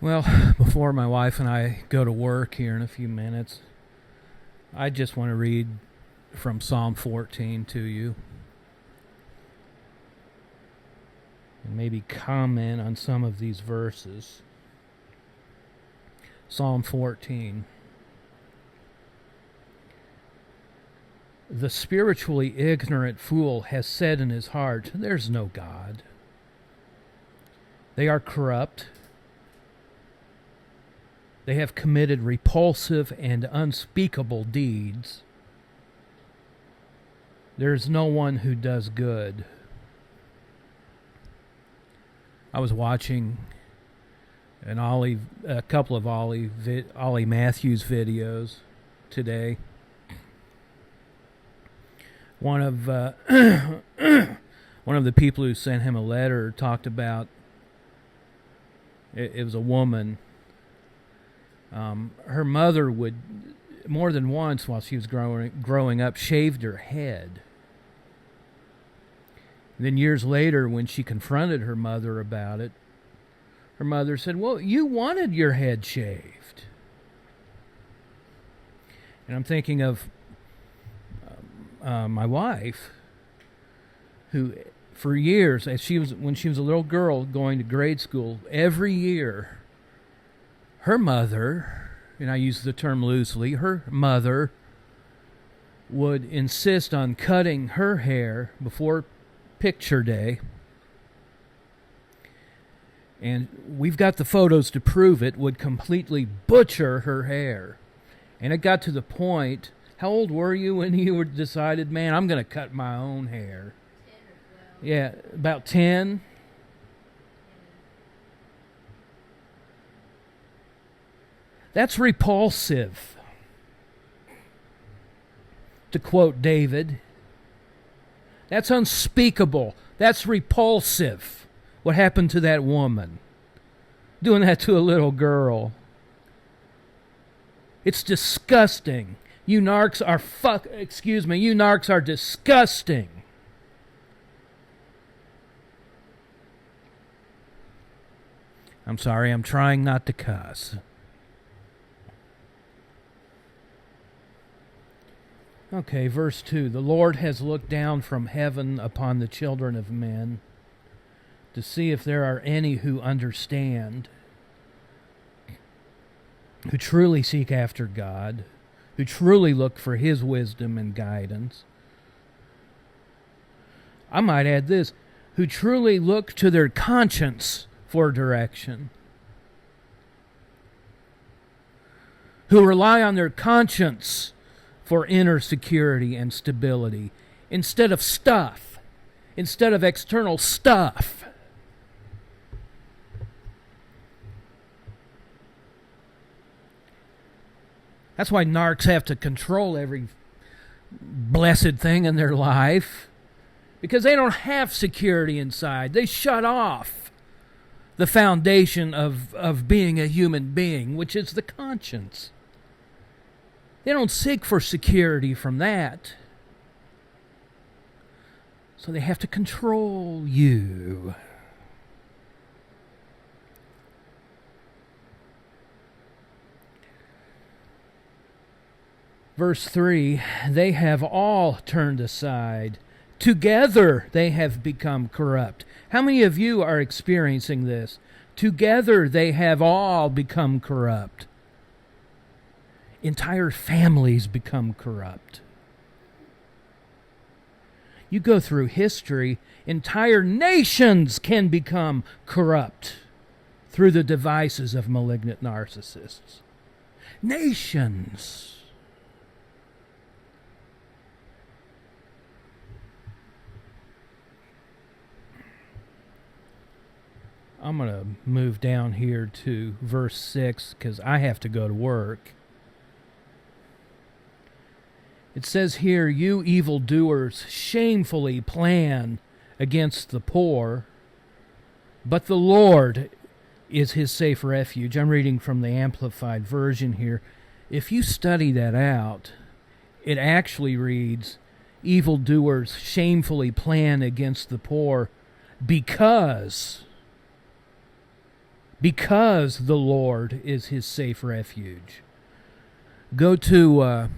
Well, before my wife and I go to work here in a few minutes, I just want to read from Psalm 14 to you and maybe comment on some of these verses. Psalm 14. The spiritually ignorant fool has said in his heart, "There's no God." They are corrupt. They have committed repulsive and unspeakable deeds. There is no one who does good. I was watching a couple of Ollie Matthews videos today. One of the people who sent him a letter talked about it was a woman. Her mother would, more than once while she was growing up, shaved her head. And then years later, when she confronted her mother about it, her mother said, "Well, you wanted your head shaved." And I'm thinking of my wife, who for years, when she was a little girl going to grade school, every year, her mother, and I use the term loosely, her mother would insist on cutting her hair before picture day. And we've got the photos to prove it, would completely butcher her hair. And it got to the point, how old were you when you decided, man, I'm going to cut my own hair? 10 or 12. Yeah, about 10. That's repulsive. To quote David, that's unspeakable. That's repulsive. What happened to that woman? Doing that to a little girl. It's disgusting. You narcs are disgusting. I'm sorry, I'm trying not to cuss. Okay, verse 2. The Lord has looked down from heaven upon the children of men to see if there are any who understand, who truly seek after God, who truly look for His wisdom and guidance. I might add this, who truly look to their conscience for direction, who rely on their conscience for inner security and stability instead of external stuff. That's why narcs have to control every blessed thing in their life, because they don't have security inside. They shut off the foundation of being a human being, which is the conscience. They don't seek for security from that. So they have to control you. Verse 3, they have all turned aside. Together they have become corrupt. How many of you are experiencing this? Together they have all become corrupt. Entire families become corrupt. You go through history, entire nations can become corrupt through the devices of malignant narcissists. Nations. I'm going to move down here to verse 6 because I have to go to work. It says here, you evildoers shamefully plan against the poor, but the Lord is his safe refuge. I'm reading from the Amplified Version here. If you study that out, it actually reads, evildoers shamefully plan against the poor because because the Lord is his safe refuge. Go to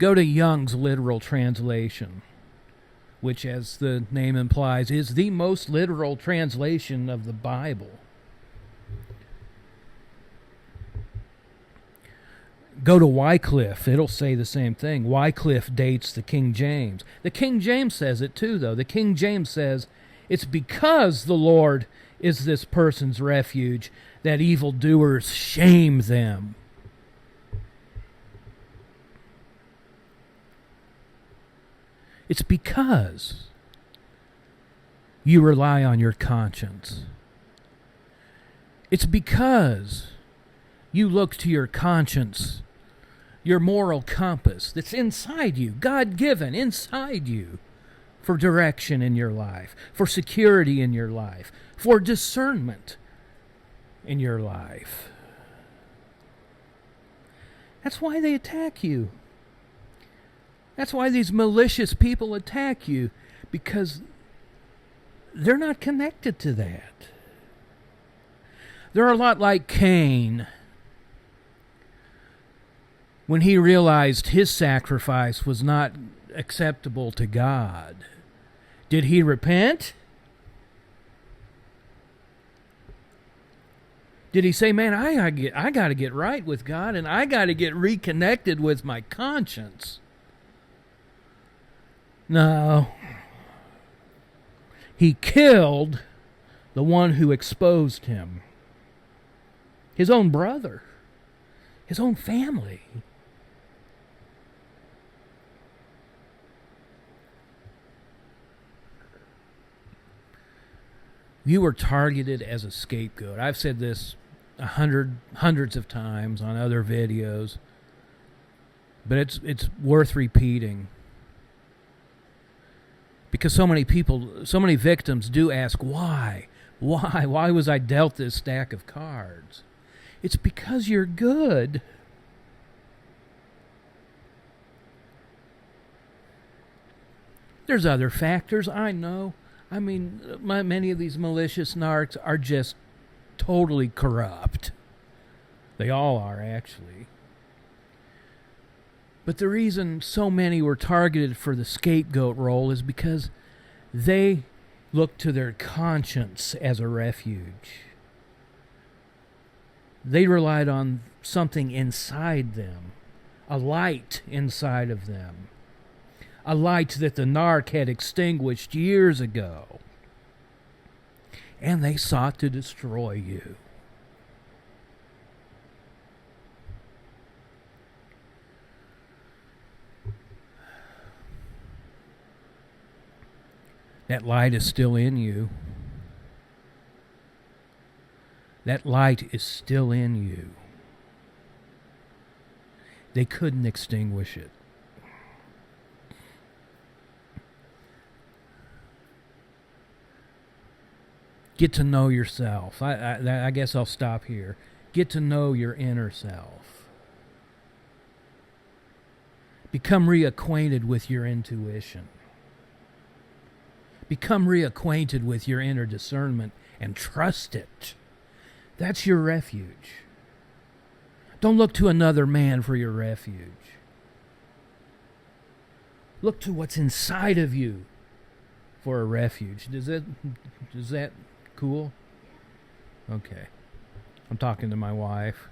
Young's literal translation, which, as the name implies, is the most literal translation of the Bible. Go to Wycliffe. It'll say the same thing. Wycliffe dates the King James. The King James says it too, though. The King James says, it's because the Lord is this person's refuge that evildoers shame them. It's because you rely on your conscience. It's because you look to your conscience, your moral compass that's inside you, God-given, inside you, for direction in your life, for security in your life, for discernment in your life. That's why they attack you. That's why these malicious people attack you, because they're not connected to that. They're a lot like Cain. When he realized his sacrifice was not acceptable to God, did he repent? Did he say, man, I got to get right with God, and I got to get reconnected with my conscience? No. He killed the one who exposed him. His own brother. His own family. You were targeted as a scapegoat. I've said this hundreds of times on other videos, but it's worth repeating. Because so many people, so many victims do ask, why? Why was I dealt this stack of cards? It's because you're good. There's other factors, I know. I mean, many of these malicious narcs are just totally corrupt. They all are, actually. But the reason so many were targeted for the scapegoat role is because they looked to their conscience as a refuge. They relied on something inside them, a light inside of them, a light that the narc had extinguished years ago, and they sought to destroy you. That light is still in you. That light is still in you. They couldn't extinguish it. Get to know yourself. I guess I'll stop here. Get to know your inner self. Become reacquainted with your intuition. Become reacquainted with your inner discernment and trust it. That's your refuge. Don't look to another man for your refuge. Look to what's inside of you for a refuge. Is that cool? Okay. I'm talking to my wife.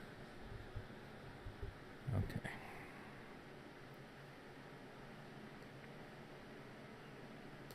Okay.